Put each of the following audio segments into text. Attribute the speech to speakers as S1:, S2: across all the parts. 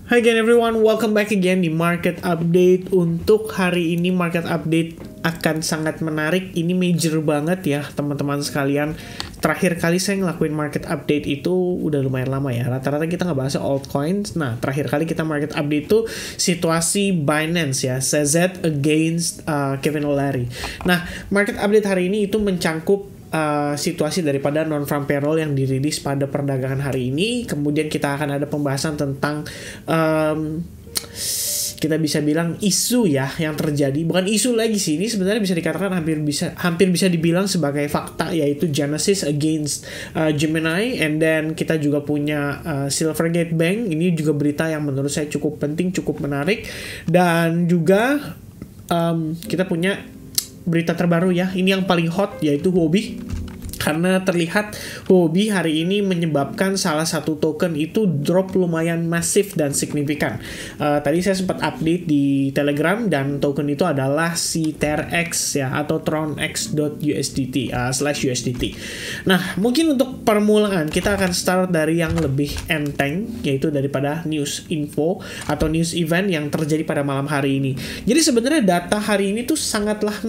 S1: Hi again everyone, welcome back again di Market Update. Untuk hari ini Market Update akan sangat menarik. Ini major banget ya teman-teman sekalian. Terakhir kali saya ngelakuin Market Update itu udah lumayan lama ya. Rata-rata kita ngebahas altcoins. Nah, terakhir kali kita Market Update itu situasi Binance ya, CZ against Kevin O'Leary. Nah, Market Update hari ini itu mencangkup situasi daripada non-farm payroll yang dirilis pada perdagangan hari ini. Kemudian kita akan ada pembahasan tentang kita bisa bilang isu ya yang terjadi. Bukan isu lagi sih, ini sebenarnya bisa dikatakan hampir bisa dibilang sebagai fakta, yaitu Genesis against Gemini. And then kita juga punya Silvergate Bank. Ini juga berita yang menurut saya cukup penting, cukup menarik. Dan juga kita punya berita terbaru ya, ini yang paling hot, yaitu Huobi. Karena terlihat Huobi hari ini menyebabkan salah satu token itu drop lumayan masif dan signifikan. Tadi saya sempat update di Telegram, dan token itu adalah si TRX ya, atau TronX.USDT /USDT. Nah, mungkin untuk permulaan kita akan start dari yang lebih enteng, yaitu daripada news info atau news event yang terjadi pada malam hari ini. Jadi sebenarnya data hari ini tuh sangatlah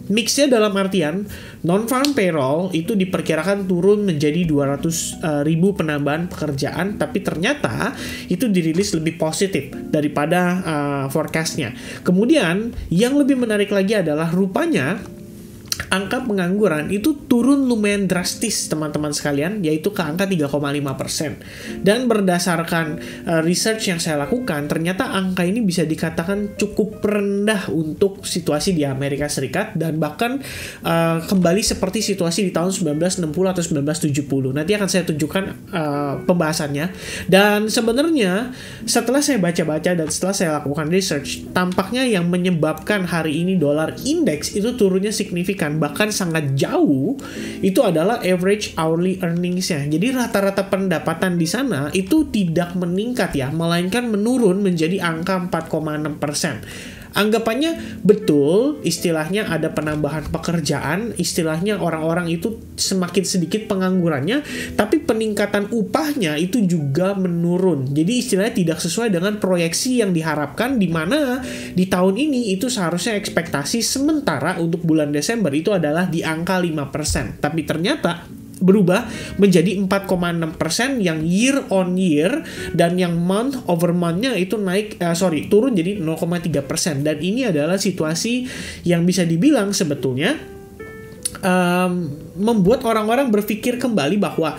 S1: Mixnya dalam artian non-farm payroll itu diperkirakan turun menjadi 200.000 penambahan pekerjaan, tapi ternyata itu dirilis lebih positif daripada forecastnya. Kemudian yang lebih menarik lagi adalah rupanya angka pengangguran itu turun lumayan drastis teman-teman sekalian, yaitu ke angka 3,5%. Dan berdasarkan research yang saya lakukan, ternyata angka ini bisa dikatakan cukup rendah untuk situasi di Amerika Serikat, dan bahkan kembali seperti situasi di tahun 1960 atau 1970. Nanti akan saya tunjukkan pembahasannya. Dan sebenarnya setelah saya baca-baca dan setelah saya lakukan research, tampaknya yang menyebabkan hari ini dolar indeks itu turunnya signifikan, bahkan sangat jauh, itu adalah average hourly earnings-nya. Jadi rata-rata pendapatan di sana itu tidak meningkat ya, melainkan menurun menjadi angka 4,6%. Anggapannya betul, istilahnya ada penambahan pekerjaan, istilahnya orang-orang itu semakin sedikit penganggurannya, tapi peningkatan upahnya itu juga menurun. Jadi istilahnya tidak sesuai dengan proyeksi yang diharapkan, di mana di tahun ini itu seharusnya ekspektasi sementara untuk bulan Desember itu adalah di angka 5%. Tapi ternyata berubah menjadi 4,6% yang year on year, dan yang month over month-nya itu turun jadi 0,3%. Dan ini adalah situasi yang bisa dibilang sebetulnya membuat orang-orang berpikir kembali bahwa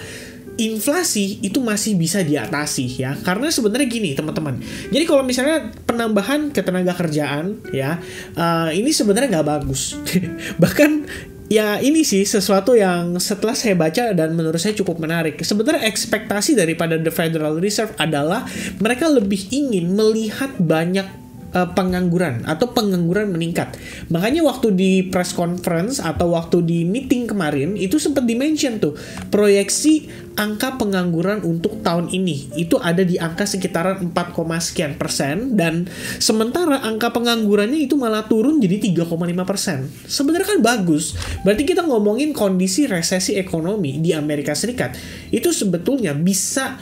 S1: inflasi itu masih bisa diatasi ya. Karena sebenarnya gini teman-teman, jadi kalau misalnya penambahan ketenaga kerjaan ya, ini sebenarnya nggak bagus. Bahkan ya ini sih sesuatu yang setelah saya baca dan menurut saya cukup menarik. Sebenarnya ekspektasi daripada The Federal Reserve adalah mereka lebih ingin melihat banyak pengangguran atau pengangguran meningkat. Makanya waktu di press conference atau waktu di meeting kemarin itu sempat di-mention tuh proyeksi angka pengangguran untuk tahun ini itu ada di angka sekitaran 4, sekian persen, dan sementara angka penganggurannya itu malah turun jadi 3,5%. Sebenarnya kan bagus. Berarti kita ngomongin kondisi resesi ekonomi di Amerika Serikat itu sebetulnya bisa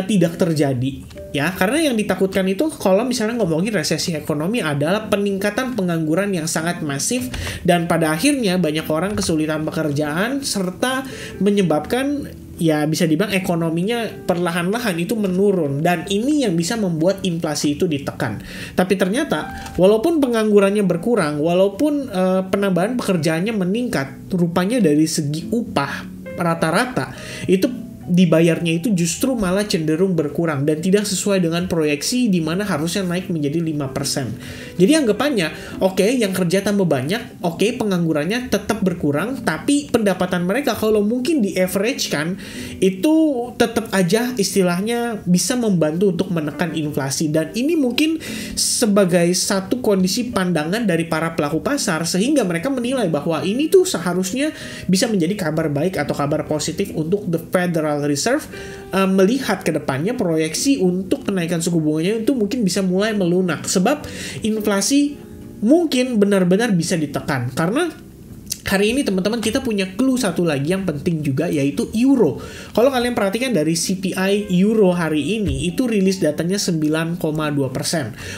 S1: tidak terjadi ya, karena yang ditakutkan itu kalau misalnya ngomongin resesi ekonomi adalah peningkatan pengangguran yang sangat masif, dan pada akhirnya banyak orang kesulitan pekerjaan serta menyebabkan ya bisa dibilang ekonominya perlahan-lahan itu menurun, dan ini yang bisa membuat inflasi itu ditekan. Tapi ternyata walaupun penganggurannya berkurang, walaupun penambahan pekerjaannya meningkat, rupanya dari segi upah rata-rata itu dibayarnya itu justru malah cenderung berkurang dan tidak sesuai dengan proyeksi, di mana harusnya naik menjadi 5%. Jadi anggapannya, oke, yang kerja tambah banyak, oke, penganggurannya tetap berkurang, tapi pendapatan mereka kalau mungkin di average kan, itu tetap aja istilahnya bisa membantu untuk menekan inflasi. Dan ini mungkin sebagai satu kondisi pandangan dari para pelaku pasar, sehingga mereka menilai bahwa ini tuh seharusnya bisa menjadi kabar baik atau kabar positif untuk The Federal Reserve melihat ke depannya proyeksi untuk kenaikan suku bunganya itu mungkin bisa mulai melunak, sebab inflasi mungkin benar-benar bisa ditekan. Karena Hari ini teman-teman kita punya clue satu lagi yang penting juga, yaitu euro. Kalau kalian perhatikan dari CPI euro hari ini itu rilis datanya 9,2%.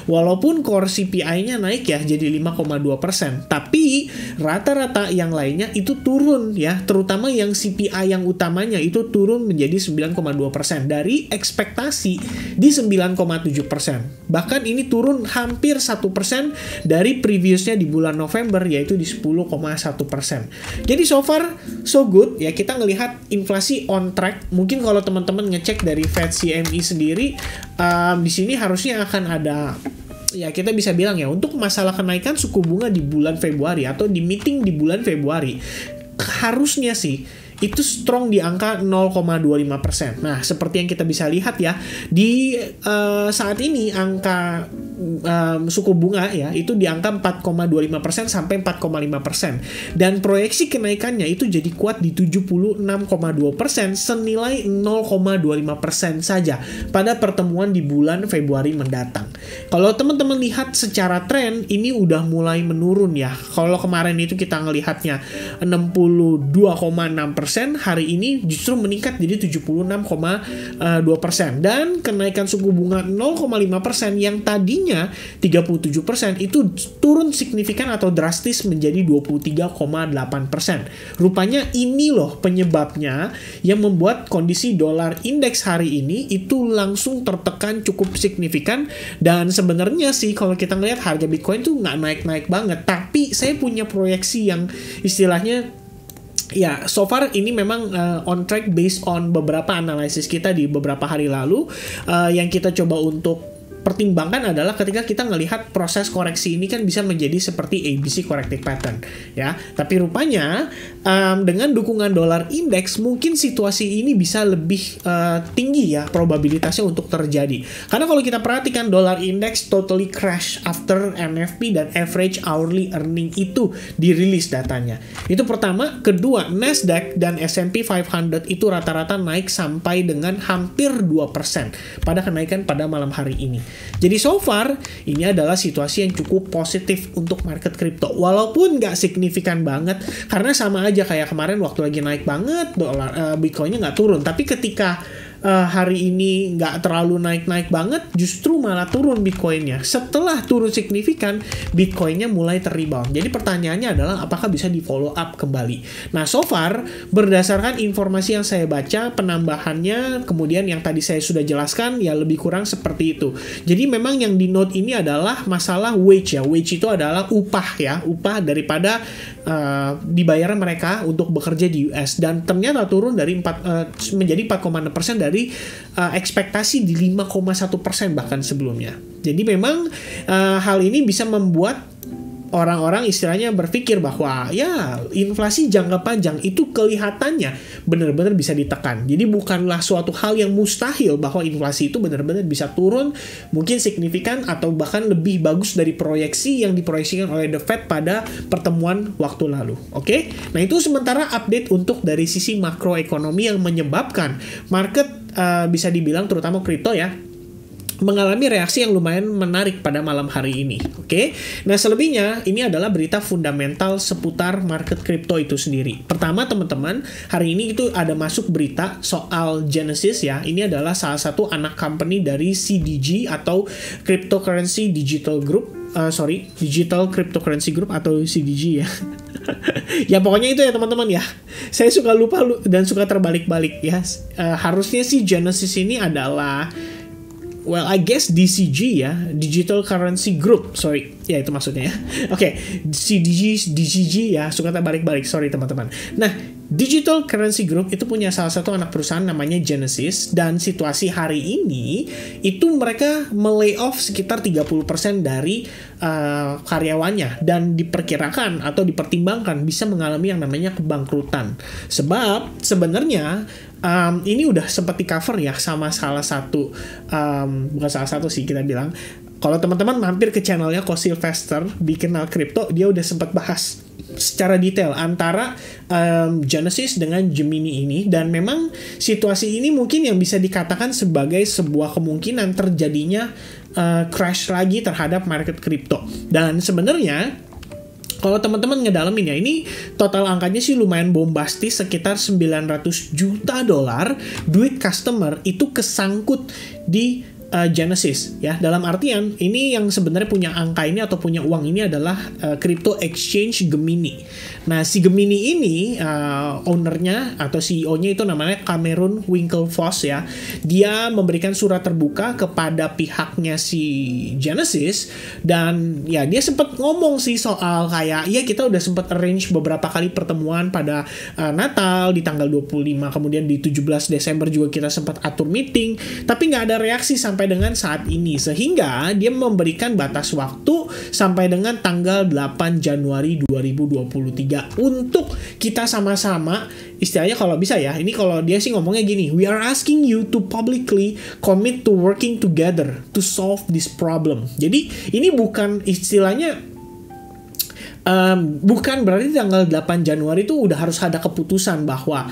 S1: Walaupun core CPI-nya naik ya jadi 5,2%, tapi rata-rata yang lainnya itu turun ya, terutama yang CPI yang utamanya itu turun menjadi 9,2% dari ekspektasi di 9,7%. Bahkan ini turun hampir 1% dari previousnya di bulan November, yaitu di 10,1%. Jadi so far so good ya, kita ngelihat inflasi on track. Mungkin kalau teman-teman ngecek dari Fed CME sendiri, di sini harusnya akan ada, ya kita bisa bilang ya, untuk masalah kenaikan suku bunga di bulan Februari atau di meeting di bulan Februari, harusnya sih itu strong di angka 0,25%. Nah, seperti yang kita bisa lihat ya, di saat ini angka suku bunga ya itu di angka 4,25% sampai 4,5%. Dan proyeksi kenaikannya itu jadi kuat di 76,2% senilai 0,25% saja pada pertemuan di bulan Februari mendatang. Kalau teman-teman lihat secara tren, ini udah mulai menurun ya. Kalau kemarin itu kita ngelihatnya 62,6%, hari ini justru meningkat jadi 76,2%. Dan kenaikan suku bunga 0,5% yang tadinya 37% itu turun signifikan atau drastis menjadi 23,8%. Rupanya ini loh penyebabnya yang membuat kondisi dolar indeks hari ini itu langsung tertekan cukup signifikan. Dan sebenarnya sih kalau kita ngelihat harga Bitcoin tuh nggak naik-naik banget, tapi saya punya proyeksi yang istilahnya ya, so far ini memang on track based on beberapa analisis kita di beberapa hari lalu. Yang kita coba untuk pertimbangkan adalah ketika kita ngelihat proses koreksi ini kan bisa menjadi seperti ABC corrective pattern ya. Tapi rupanya dengan dukungan dolar indeks mungkin situasi ini bisa lebih tinggi ya probabilitasnya untuk terjadi. Karena kalau kita perhatikan dolar indeks totally crash after NFP dan average hourly earning itu dirilis datanya. Itu pertama. Kedua, Nasdaq dan S&P 500 itu rata-rata naik sampai dengan hampir 2% pada kenaikan pada malam hari ini. Jadi so far ini adalah situasi yang cukup positif untuk market kripto, walaupun nggak signifikan banget karena sama aja kayak kemarin waktu lagi naik banget dolar Bitcoinnya nggak turun, tapi ketika hari ini nggak terlalu naik-naik banget, justru malah turun Bitcoinnya. Setelah turun signifikan, Bitcoinnya mulai terrebound. Jadi pertanyaannya adalah apakah bisa di follow up kembali. Nah, so far berdasarkan informasi yang saya baca, penambahannya kemudian yang tadi saya sudah jelaskan ya lebih kurang seperti itu. Jadi memang yang di note ini adalah masalah wage ya. Wage itu adalah upah ya, upah daripada dibayar mereka untuk bekerja di US, dan ternyata turun dari menjadi 4,6% dari ekspektasi di 5,1% bahkan sebelumnya. Jadi memang hal ini bisa membuat orang-orang istilahnya berpikir bahwa ya inflasi jangka panjang itu kelihatannya benar-benar bisa ditekan. Jadi bukanlah suatu hal yang mustahil bahwa inflasi itu benar-benar bisa turun mungkin signifikan atau bahkan lebih bagus dari proyeksi yang diproyeksikan oleh The Fed pada pertemuan waktu lalu. Oke? Nah, itu sementara update untuk dari sisi makroekonomi yang menyebabkan market bisa dibilang terutama kripto ya mengalami reaksi yang lumayan menarik pada malam hari ini. Oke. Nah, selebihnya ini adalah berita fundamental seputar market kripto itu sendiri. Pertama, teman-teman, hari ini itu ada masuk berita soal Genesis ya. Ini adalah salah satu anak company dari CDG atau Cryptocurrency Digital Group. Digital Cryptocurrency Group atau CDG ya. Ya pokoknya itu ya teman-teman ya. Saya suka lupa dan suka terbalik-balik ya. Harusnya sih Genesis ini adalah I guess DCG ya, Digital Currency Group, ya itu maksudnya ya. Oke, DCG ya, suka terbalik-balik, sorry teman-teman. Nah, Digital Currency Group itu punya salah satu anak perusahaan namanya Genesis, dan situasi hari ini itu mereka melay-off sekitar 30% dari karyawannya, dan diperkirakan atau dipertimbangkan bisa mengalami yang namanya kebangkrutan. Sebab sebenarnya ini udah sempat di cover ya sama salah satu, bukan salah satu sih kita bilang, kalau teman-teman mampir ke channelnya Ko Sylvester di Kenal Kripto, dia udah sempat bahas secara detail antara Genesis dengan Gemini ini, dan memang situasi ini mungkin yang bisa dikatakan sebagai sebuah kemungkinan terjadinya crash lagi terhadap market kripto. Dan sebenarnya Kalau teman-teman ngedalamin ya, ini total angkanya sih lumayan bombastis, sekitar 900 juta dolar duit customer itu kesangkut di Genesis ya. Dalam artian ini yang sebenarnya punya angka ini atau punya uang ini adalah crypto exchange Gemini. Nah, si Gemini ini ownernya atau CEO-nya itu namanya Cameron Winklevoss ya. Dia memberikan surat terbuka kepada pihaknya si Genesis, dan ya dia sempat ngomong sih soal kayak ya kita udah sempat arrange beberapa kali pertemuan pada Natal di tanggal 25, kemudian di 17 Desember juga kita sempat atur meeting, tapi nggak ada reaksi sampai dengan saat ini, sehingga dia memberikan batas waktu sampai dengan tanggal 8 Januari 2023 untuk kita sama-sama, istilahnya kalau bisa ya, ini kalau dia sih ngomongnya gini, we are asking you to publicly commit to working together to solve this problem. Jadi ini bukan istilahnya bukan berarti tanggal 8 Januari itu udah harus ada keputusan bahwa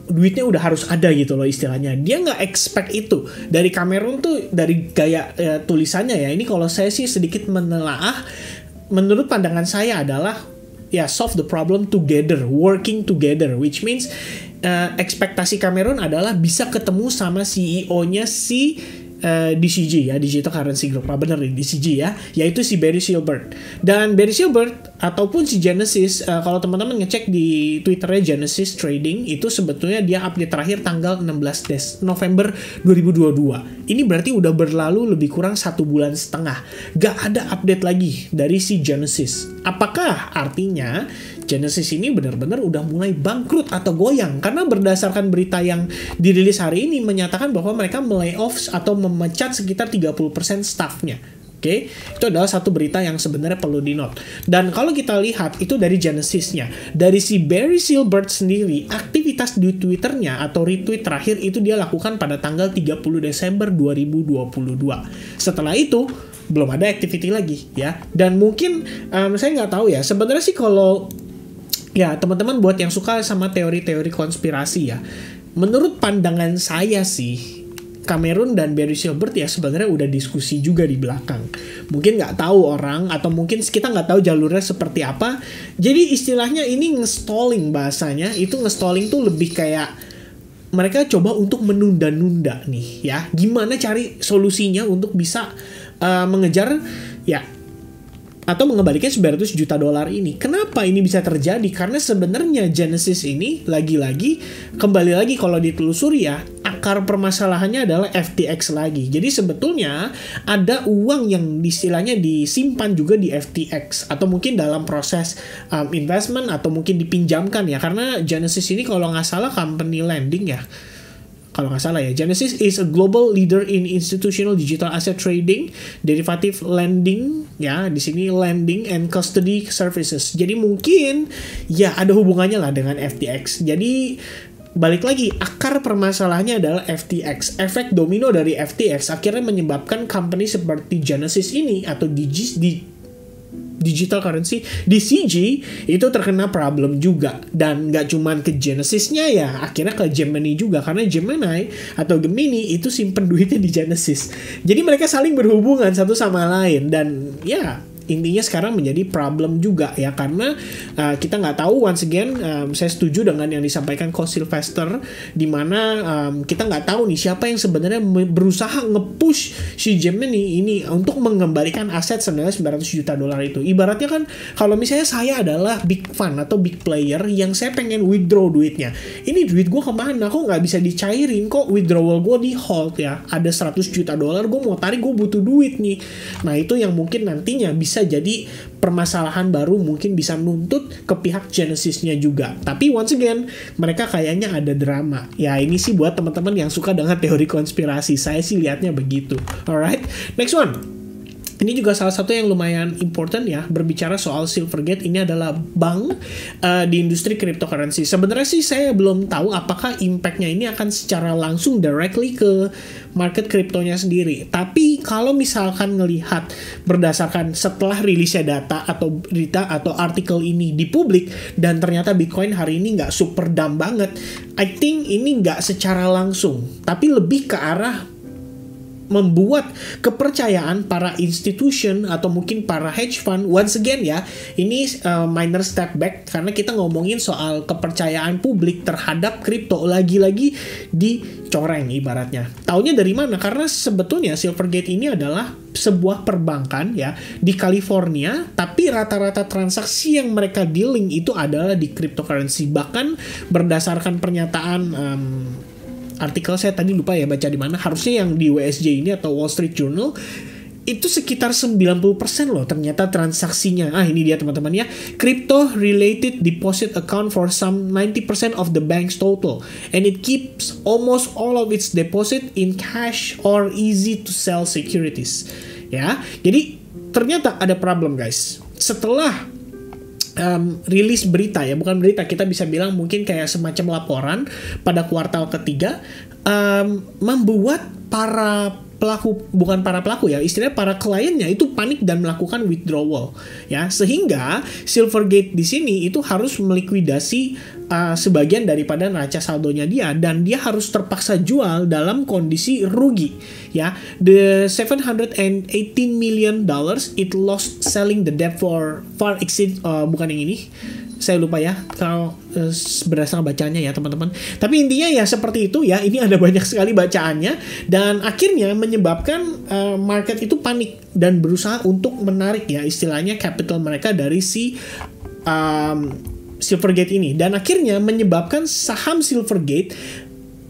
S1: duitnya udah harus ada gitu loh istilahnya. Dia nggak expect itu dari Cameron tuh, dari gaya tulisannya ya. Ini kalau saya sih sedikit menelaah, menurut pandangan saya adalah ya solve the problem together, working together, which means ekspektasi Cameron adalah bisa ketemu sama CEO-nya si DCG ya, Digital Currency Group, bener nih DCG ya, yaitu si Barry Silbert. Dan Barry Silbert ataupun si Genesis, kalau teman-teman ngecek di Twitternya Genesis Trading, itu sebetulnya dia update terakhir tanggal 16 November 2022. Ini berarti udah berlalu lebih kurang 1,5 bulan. Gak ada update lagi dari si Genesis. Apakah artinya Genesis ini benar-benar udah mulai bangkrut atau goyang? Karena berdasarkan berita yang dirilis hari ini menyatakan bahwa mereka melay-off atau memecat sekitar 30% staffnya. Oke, itu adalah satu berita yang sebenarnya perlu di-note. Dan kalau kita lihat itu dari Genesisnya, dari si Barry Silbert sendiri, aktivitas di Twitternya atau retweet terakhir itu dia lakukan pada tanggal 30 Desember 2022. Setelah itu belum ada activity lagi ya. Dan mungkin saya nggak tahu ya, sebenarnya sih kalau ya teman-teman buat yang suka sama teori-teori konspirasi ya, menurut pandangan saya sih Cameron dan Barry Silbert ya sebenarnya udah diskusi juga di belakang. Mungkin nggak tahu orang, atau mungkin kita nggak tahu jalurnya seperti apa. Jadi istilahnya ini nge-stalling bahasanya. Itu nge-stalling tuh lebih kayak mereka coba untuk menunda-nunda nih ya. Gimana cari solusinya untuk bisa mengejar ya atau mengembalikan 900 juta dolar ini. Kenapa ini bisa terjadi? Karena sebenarnya Genesis ini lagi-lagi kembali lagi kalau ditelusuri ya, akar permasalahannya adalah FTX lagi. Jadi sebetulnya ada uang yang istilahnya disimpan juga di FTX, atau mungkin dalam proses investment, atau mungkin dipinjamkan ya. Karena Genesis ini kalau nggak salah company lending ya. Kalau nggak salah ya, Genesis is a global leader in institutional digital asset trading, derivative lending, ya di sini lending and custody services. Jadi mungkin ya ada hubungannya lah dengan FTX. Jadi balik lagi, akar permasalahannya adalah FTX. Efek domino dari FTX akhirnya menyebabkan company seperti Genesis ini atau Digital Currency DCG itu terkena problem juga. Dan gak cuman ke Genesisnya ya, akhirnya ke Gemini juga, karena Gemini atau Gemini itu simpen duitnya di Genesis. Jadi mereka saling berhubungan satu sama lain. Dan ya intinya sekarang menjadi problem juga ya, karena kita nggak tahu. Once again, saya setuju dengan yang disampaikan Coach Sylvester, di mana kita nggak tahu nih siapa yang sebenarnya berusaha nge-push si Gemini ini untuk mengembalikan aset senilai 900 juta dolar itu. Ibaratnya kan kalau misalnya saya adalah big fan atau big player yang saya pengen withdraw duitnya, ini duit gue kemana, kok nggak bisa dicairin, kok withdrawal gue di hold ya, ada 100 juta dolar gue mau tarik, gue butuh duit nih. Nah itu yang mungkin nantinya bisa jadi permasalahan baru, mungkin bisa nuntut ke pihak Genesisnya juga. Tapi once again, mereka kayaknya ada drama. Ya ini sih buat teman-teman yang suka dengan teori konspirasi, saya sih lihatnya begitu. Alright, next one. Ini juga salah satu yang lumayan important ya, berbicara soal Silvergate. Ini adalah bank di industri cryptocurrency. Sebenarnya sih saya belum tahu apakah impact-nya ini akan secara langsung directly ke market kriptonya sendiri. Tapi kalau misalkan ngelihat berdasarkan setelah rilisnya data atau berita atau artikel ini di publik, dan ternyata Bitcoin hari ini nggak super dump banget, I think ini nggak secara langsung, tapi lebih ke arah membuat kepercayaan para institution atau mungkin para hedge fund once again ya, ini minor step back karena kita ngomongin soal kepercayaan publik terhadap kripto lagi-lagi dicoreng ibaratnya. Taunya dari mana? Karena sebetulnya Silvergate ini adalah sebuah perbankan ya di California, tapi rata-rata transaksi yang mereka dealing itu adalah di cryptocurrency. Bahkan berdasarkan pernyataan artikel saya tadi lupa ya baca di mana, harusnya yang di WSJ ini atau Wall Street Journal itu sekitar 90% loh ternyata transaksinya. Ini dia teman-teman ya. Crypto related deposit account for some 90% of the bank's total and it keeps almost all of its deposit in cash or easy to sell securities. Ya. Jadi ternyata ada problem guys. Setelah rilis berita ya, bukan berita, kita bisa bilang mungkin kayak semacam laporan pada kuartal ketiga, membuat para pelaku, bukan para pelaku ya, istilahnya para kliennya itu panik dan melakukan withdrawal ya, sehingga Silvergate di sini itu harus melikuidasi sebagian daripada neraca saldonya dia, dan dia harus terpaksa jual dalam kondisi rugi ya. The $718 million it lost selling the debt for far exceed, bukan yang ini, saya lupa ya kalau berdasarkan bacanya ya teman-teman. Tapi intinya ya seperti itu ya, ini ada banyak sekali bacaannya dan akhirnya menyebabkan market itu panik dan berusaha untuk menarik ya istilahnya capital mereka dari si Silvergate ini, dan akhirnya menyebabkan saham Silvergate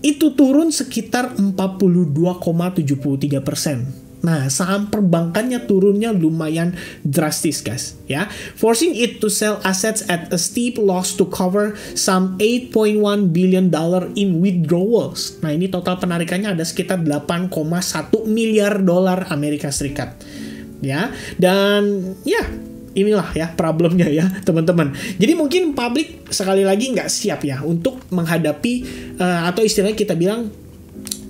S1: itu turun sekitar 42,73%. Nah, saham perbankannya turunnya lumayan drastis guys ya, forcing it to sell assets at a steep loss to cover some $8.1 billion in withdrawals. Nah, ini total penarikannya ada sekitar 8,1 miliar dolar Amerika Serikat ya. Dan ya inilah ya problemnya ya teman-teman. Jadi mungkin publik sekali lagi nggak siap ya untuk menghadapi atau istilahnya kita bilang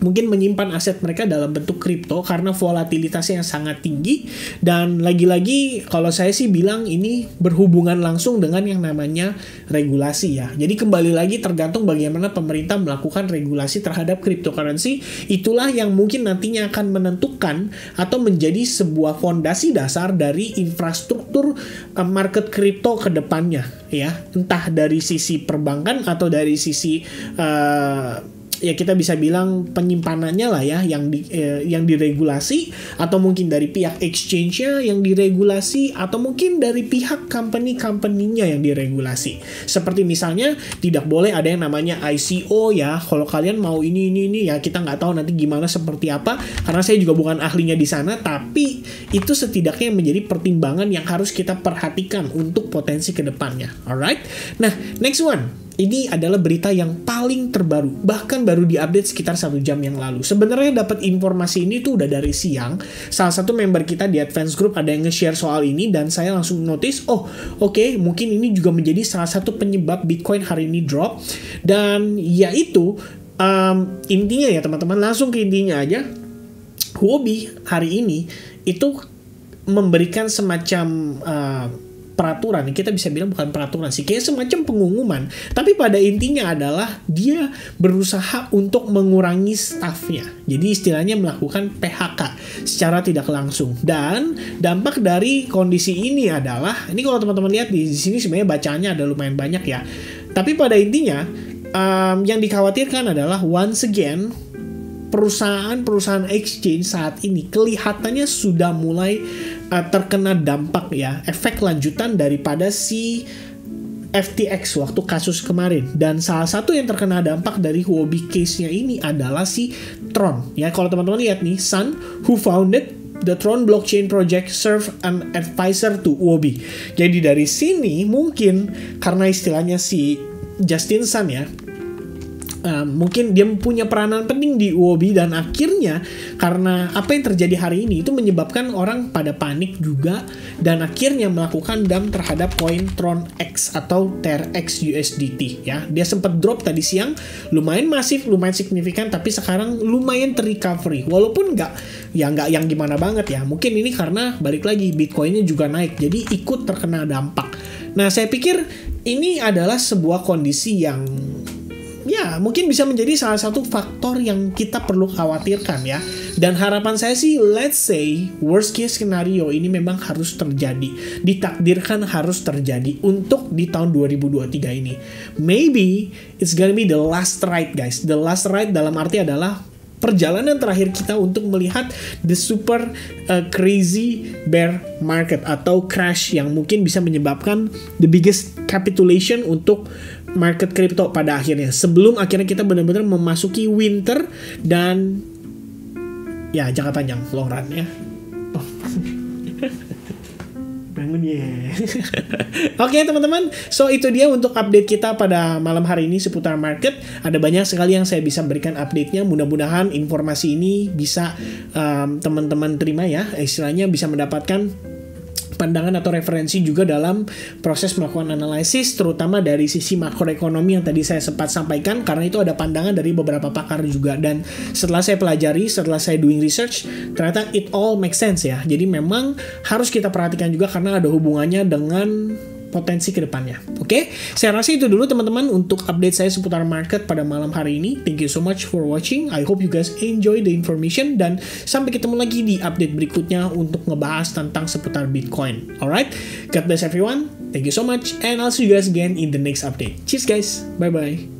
S1: mungkin menyimpan aset mereka dalam bentuk kripto karena volatilitasnya yang sangat tinggi. Dan lagi-lagi kalau saya sih bilang ini berhubungan langsung dengan yang namanya regulasi ya. Jadi kembali lagi tergantung bagaimana pemerintah melakukan regulasi terhadap cryptocurrency. Itulah yang mungkin nantinya akan menentukan atau menjadi sebuah fondasi dasar dari infrastruktur market kripto ke depannya ya. Entah dari sisi perbankan atau dari sisi ya kita bisa bilang penyimpanannya lah ya yang diregulasi, atau mungkin dari pihak exchange-nya yang diregulasi, atau mungkin dari pihak company-nya yang diregulasi. Seperti misalnya tidak boleh ada yang namanya ICO ya. Kalau kalian mau ini ya, kita nggak tahu nanti gimana seperti apa karena saya juga bukan ahlinya di sana, tapi itu setidaknya menjadi pertimbangan yang harus kita perhatikan untuk potensi kedepannya. Alright. Nah, next one. Ini adalah berita yang paling terbaru, bahkan baru diupdate sekitar 1 jam yang lalu. Sebenarnya dapat informasi ini tuh udah dari siang. Salah satu member kita di Advance Group ada yang nge-share soal ini dan saya langsung notice, oke, mungkin ini juga menjadi salah satu penyebab Bitcoin hari ini drop. Dan yaitu intinya ya teman-teman, langsung ke intinya aja. Huobi hari ini itu memberikan semacam peraturan, kita bisa bilang bukan peraturan sih, kayak semacam pengumuman, tapi pada intinya adalah dia berusaha untuk mengurangi staffnya. Jadi istilahnya melakukan PHK secara tidak langsung. Dan dampak dari kondisi ini adalah, ini kalau teman-teman lihat di sini sebenarnya bacaannya ada lumayan banyak ya, tapi pada intinya yang dikhawatirkan adalah once again perusahaan-perusahaan exchange saat ini kelihatannya sudah mulai terkena dampak ya, efek lanjutan daripada si FTX waktu kasus kemarin. Dan salah satu yang terkena dampak dari Huobi case-nya ini adalah si Tron ya. Kalau teman-teman lihat nih, Sun who founded the Tron blockchain project serve an advisor to Huobi. Jadi dari sini mungkin karena istilahnya si Justin Sun ya, mungkin dia punya peranan penting di Huobi, dan akhirnya karena apa yang terjadi hari ini itu menyebabkan orang pada panik juga dan akhirnya melakukan dump terhadap koin Tron X atau TRX USDT ya. Dia sempat drop tadi siang lumayan masif, lumayan signifikan, tapi sekarang lumayan terrecovery walaupun nggak yang gimana banget ya. Mungkin ini karena balik lagi Bitcoinnya juga naik jadi ikut terkena dampak. Nah, saya pikir ini adalah sebuah kondisi yang ya mungkin bisa menjadi salah satu faktor yang kita perlu khawatirkan ya. Dan harapan saya sih, let's say worst case scenario ini memang harus terjadi, ditakdirkan harus terjadi untuk di tahun 2023 ini. Maybe it's gonna be the last ride guys. The last ride dalam arti adalah perjalanan terakhir kita untuk melihat the super crazy bear market atau crash yang mungkin bisa menyebabkan the biggest capitulation untuk market crypto pada akhirnya, sebelum akhirnya kita benar-benar memasuki winter dan ya jangka panjang, long run ya. Bangun ya. Oke teman-teman, so itu dia untuk update kita pada malam hari ini seputar market. Ada banyak sekali yang saya bisa berikan update-nya. Mudah-mudahan informasi ini bisa teman-teman terima ya, istilahnya bisa mendapatkan pandangan atau referensi juga dalam proses melakukan analisis, terutama dari sisi makroekonomi yang tadi saya sempat sampaikan, karena itu ada pandangan dari beberapa pakar juga. Dan setelah saya pelajari, setelah saya doing research, ternyata it all makes sense ya. Jadi memang harus kita perhatikan juga karena ada hubungannya dengan potensi ke depannya. Oke, saya rasa itu dulu teman-teman untuk update saya seputar market pada malam hari ini. Thank you so much for watching. I hope you guys enjoy the information dan sampai ketemu lagi di update berikutnya untuk ngebahas tentang seputar Bitcoin. Alright, God bless everyone. Thank you so much and I'll see you guys again in the next update. Cheers guys. Bye bye.